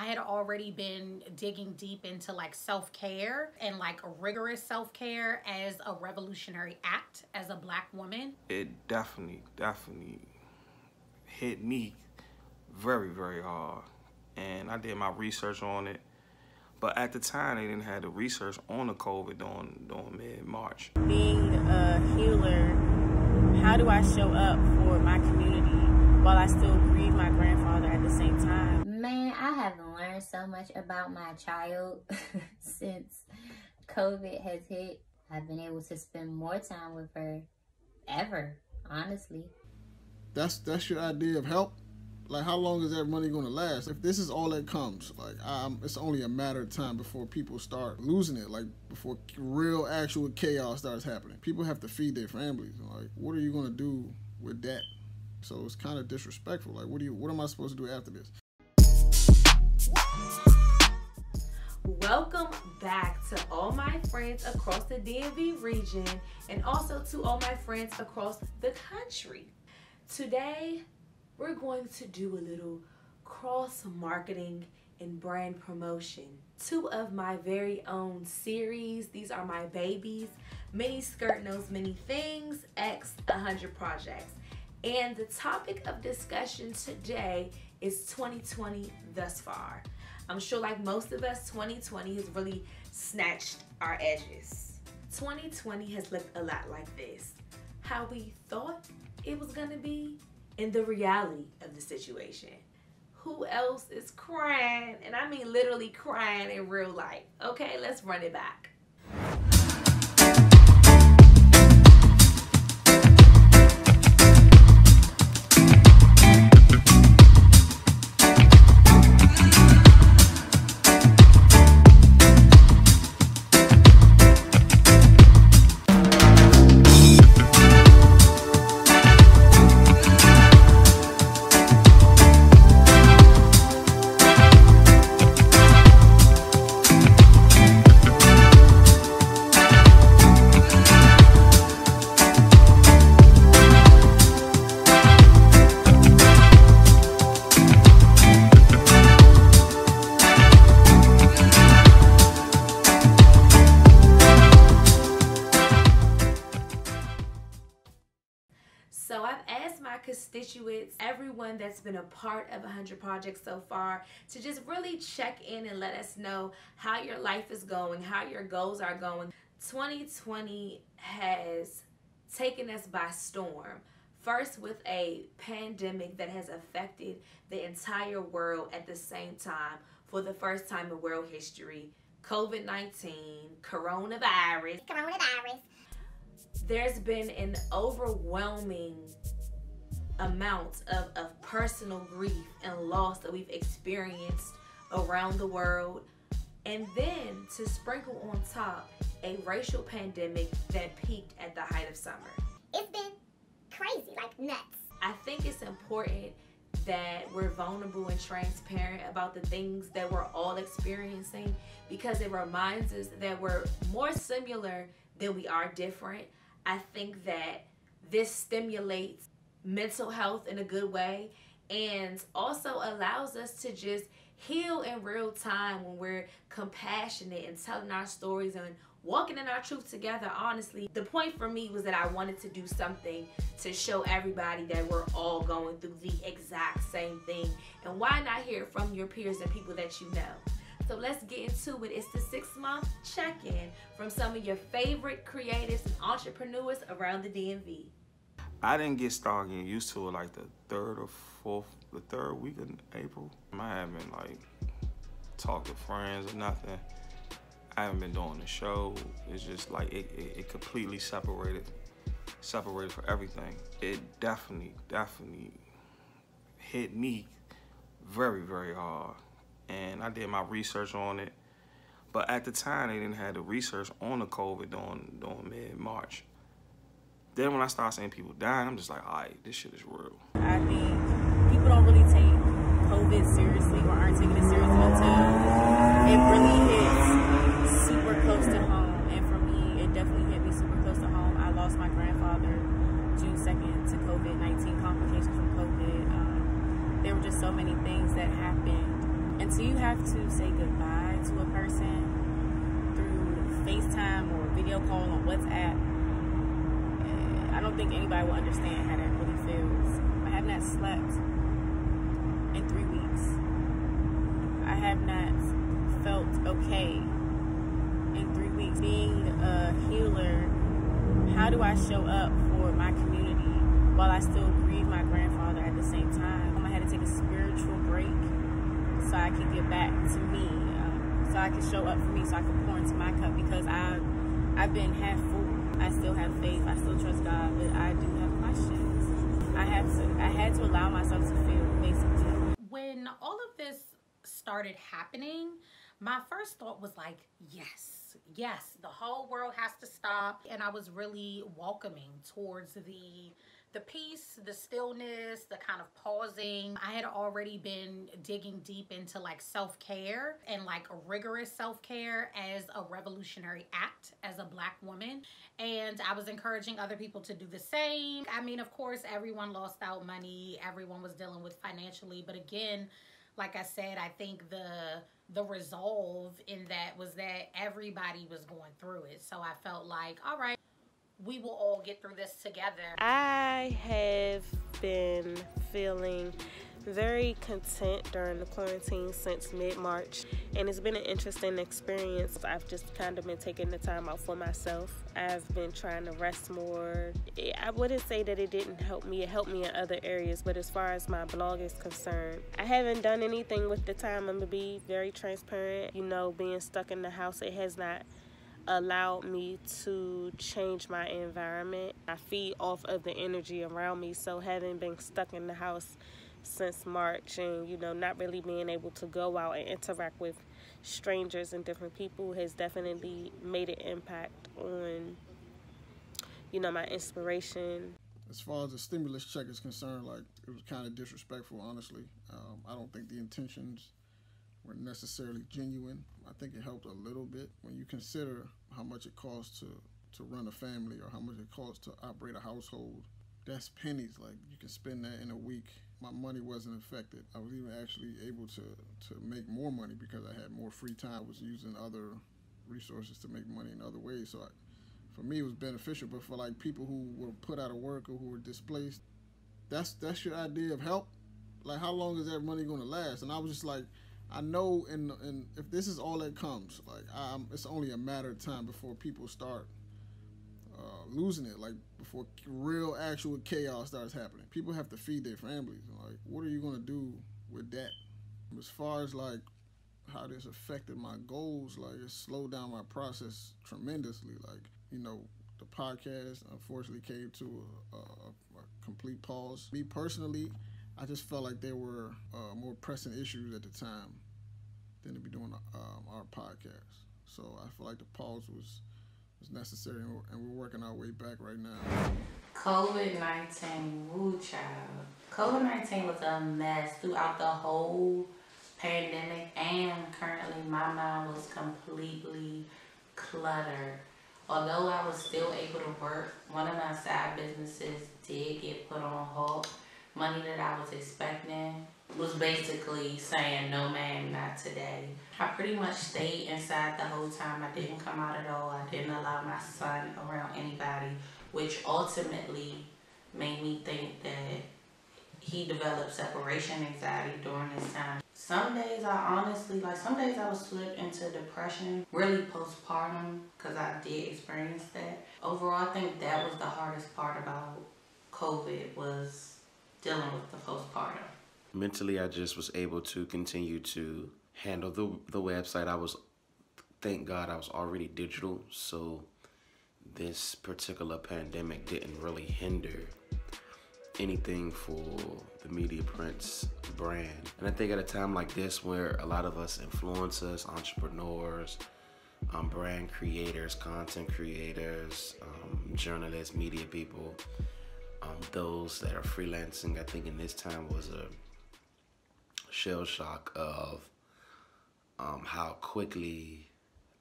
I had already been digging deep into like self-care and like rigorous self-care as a revolutionary act as a Black woman. It definitely hit me very, very hard. And I did my research on it. But at the time, they didn't have the research on the COVID during mid-March. Being a healer, how do I show up for my community while I still grieve my grandfather at the same time? Man, I have learned so much about my child since COVID has hit. I've been able to spend more time with her ever, honestly. That's your idea of help? Like, how long is that money going to last? If this is all that comes, like, it's only a matter of time before people start losing it, like, before real, actual chaos starts happening. People have to feed their families. Like, what are you going to do with that? So it's kind of disrespectful. Like, what am I supposed to do after this? Welcome back to all my friends across the DMV region and also to all my friends across the country. Today, we're going to do a little cross-marketing and brand promotion. 2 of my very own series. These are my babies. Miniskirt Knows Many Things, X 100 Projects. And the topic of discussion today is 2020 thus far. I'm sure like most of us, 2020 has really snatched our edges. 2020 has looked a lot like this. How we thought it was gonna be and the reality of the situation. Who else is crying? And I mean literally crying in real life. Okay, let's run it back. So I've asked my constituents, everyone that's been a part of 100 Projects so far, to just really check in and let us know how your life is going, how your goals are going. 2020 has taken us by storm. First with a pandemic that has affected the entire world at the same time for the first time in world history. COVID-19, coronavirus. There's been an overwhelming amount of personal grief and loss that we've experienced around the world. And then to sprinkle on top, a racial pandemic that peaked at the height of summer. It's been crazy, like nuts. I think it's important that we're vulnerable and transparent about the things that we're all experiencing, because it reminds us that we're more similar than we are different. I think that this stimulates mental health in a good way and also allows us to just heal in real time when we're compassionate and telling our stories and walking in our truth together. Honestly, the point for me was that I wanted to do something to show everybody that we're all going through the exact same thing, and why not hear from your peers and people that you know. So let's get into it. It's the 6-month check-in from some of your favorite creatives and entrepreneurs around the DMV. I didn't start getting used to it like the third week of April. I haven't like talked to friends or nothing. I haven't been doing the show. It's just like it completely separated for everything. It definitely hit me very, very hard. And I did my research on it. But at the time, they didn't have the research on the COVID during mid-March. Then when I started seeing people dying, I'm just like, all right, this shit is real. I think people don't really take COVID seriously or aren't taking it seriously until it really hits super close to home. And for me, it definitely hit me super close to home. I lost my grandfather June 2nd to COVID-19 complications from COVID. There were just so many things that happened until you have to say goodbye to a person through FaceTime or video call on WhatsApp, I don't think anybody will understand how that really feels. I have not slept in 3 weeks. I have not felt okay in 3 weeks. Being a healer, how do I show up for my community while I still grieve my grandfather at the same time? I had to take a spiritual break so I could get back to me, so I could show up for me, so I could pour into my cup, because I've been half full. I still have faith, I still trust God, but I do have questions. I had to allow myself to feel, basically. When all of this started happening, my first thought was like, yes, the whole world has to stop. And I was really welcoming towards the peace, the stillness, the kind of pausing. I had already been digging deep into like self-care and like rigorous self-care as a revolutionary act as a Black woman. And I was encouraging other people to do the same. I mean, of course, everyone lost out money. Everyone was dealing with financially. But again, like I said, I think the resolve in that was that everybody was going through it. So I felt like, all right, we will all get through this together. I have been feeling very content during the quarantine since mid-March, and it's been an interesting experience. I've just kind of been taking the time out for myself. I've been trying to rest more. I wouldn't say that it didn't help me. It helped me in other areas, but as far as my blog is concerned, I haven't done anything with the time. I'm gonna be very transparent. You know, being stuck in the house, it has not allowed me to change my environment. I feed off of the energy around me, so having been stuck in the house since March and, you know, not really being able to go out and interact with strangers and different people has definitely made an impact on, you know, my inspiration. As far as the stimulus check is concerned, like, it was kind of disrespectful, honestly. I don't think the intentions were necessarily genuine. I think it helped a little bit when you consider how much it costs to run a family or how much it costs to operate a household. That's pennies. Like, you can spend that in a week. My money wasn't affected. I was even actually able to make more money because I had more free time. I was using other resources to make money in other ways. So for me, it was beneficial. But for like people who were put out of work or who were displaced, that's your idea of help. Like, how long is that money going to last? And I was just like, I know, and if this is all that comes, like, it's only a matter of time before people start losing it, like before real actual chaos starts happening. People have to feed their families. Like, what are you going to do with that? As far as like how this affected my goals, like, it slowed down my process tremendously. Like, you know, the podcast unfortunately came to a complete pause. Me personally, I just felt like there were more pressing issues at the time than to be doing our podcast. So I feel like the pause was necessary, and we're working our way back right now. COVID-19, woo child. COVID-19 was a mess throughout the whole pandemic, and currently my mind was completely cluttered. Although I was still able to work, one of my side businesses did get put on hold. Money that I was expecting was basically saying, no ma'am, not today. I pretty much stayed inside the whole time. I didn't come out at all. I didn't allow my son around anybody, which ultimately made me think that he developed separation anxiety during this time. Some days some days I would slip into depression, really postpartum, because I did experience that. Overall, I think that was the hardest part about COVID, was dealing with the postpartum. Mentally, I just was able to continue to handle the website. Thank God I was already digital, so this particular pandemic didn't really hinder anything for the Media Prince brand. And I think at a time like this, where a lot of us influencers, entrepreneurs, brand creators, content creators, journalists, media people, those that are freelancing, I think in this time was a shell shock of how quickly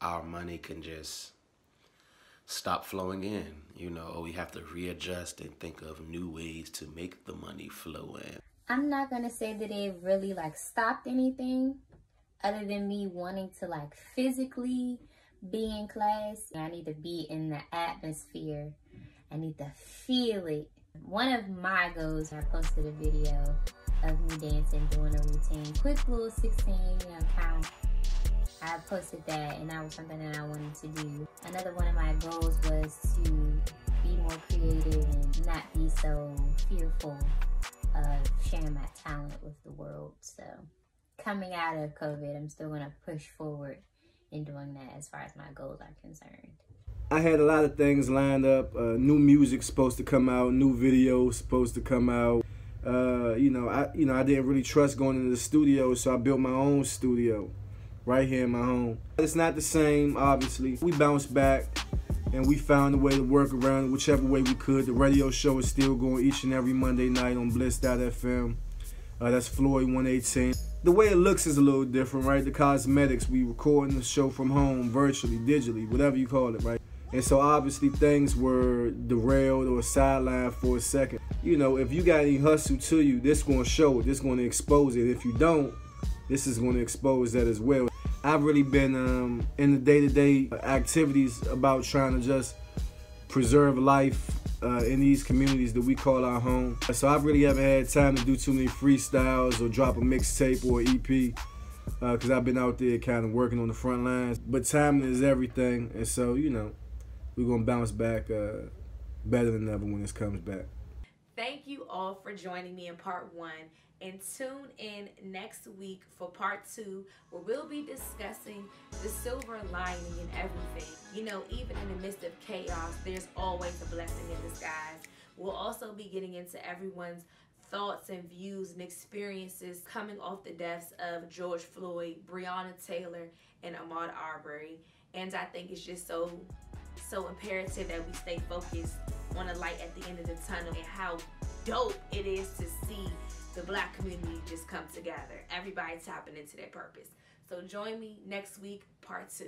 our money can just stop flowing in. You know, we have to readjust and think of new ways to make the money flow in. I'm not gonna say that it really like stopped anything, Other than me wanting to like physically be in class, I need to be in the atmosphere. I need to feel it. One of my goals, I posted a video of me dancing, doing a routine. Quick little 16, count. I posted that, and that was something that I wanted to do. Another one of my goals was to be more creative and not be so fearful of sharing my talent with the world. So coming out of COVID, I'm still gonna push forward in doing that as far as my goals are concerned. I had a lot of things lined up. New music supposed to come out, new videos supposed to come out. I didn't really trust going into the studio, so I built my own studio right here in my home. It's not the same, obviously. We bounced back and we found a way to work around it whichever way we could. The radio show is still going each and every Monday night on Bliss.fm. That's Floyd 118. The way it looks is a little different, right? The cosmetics, we recording the show from home, virtually, digitally, whatever you call it, right? And so obviously things were derailed or sidelined for a second. You know, if you got any hustle to you, this gonna show it, this gonna expose it. If you don't, this is gonna expose that as well. I've really been in the day-to-day activities about trying to just preserve life in these communities that we call our home. So I really haven't had time to do too many freestyles or drop a mixtape or EP because I've been out there kind of working on the front lines. But timing is everything, and so, you know, we're gonna bounce back better than ever when this comes back. Thank you all for joining me in part 1. And tune in next week for part 2, where we'll be discussing the silver lining in everything. You know, even in the midst of chaos, there's always a blessing in disguise. We'll also be getting into everyone's thoughts and views and experiences coming off the deaths of George Floyd, Breonna Taylor, and Ahmaud Arbery. And I think it's just so imperative that we stay focused on a light at the end of the tunnel, and how dope it is to see the Black community just come together. Everybody tapping into their purpose. So join me next week, part 2.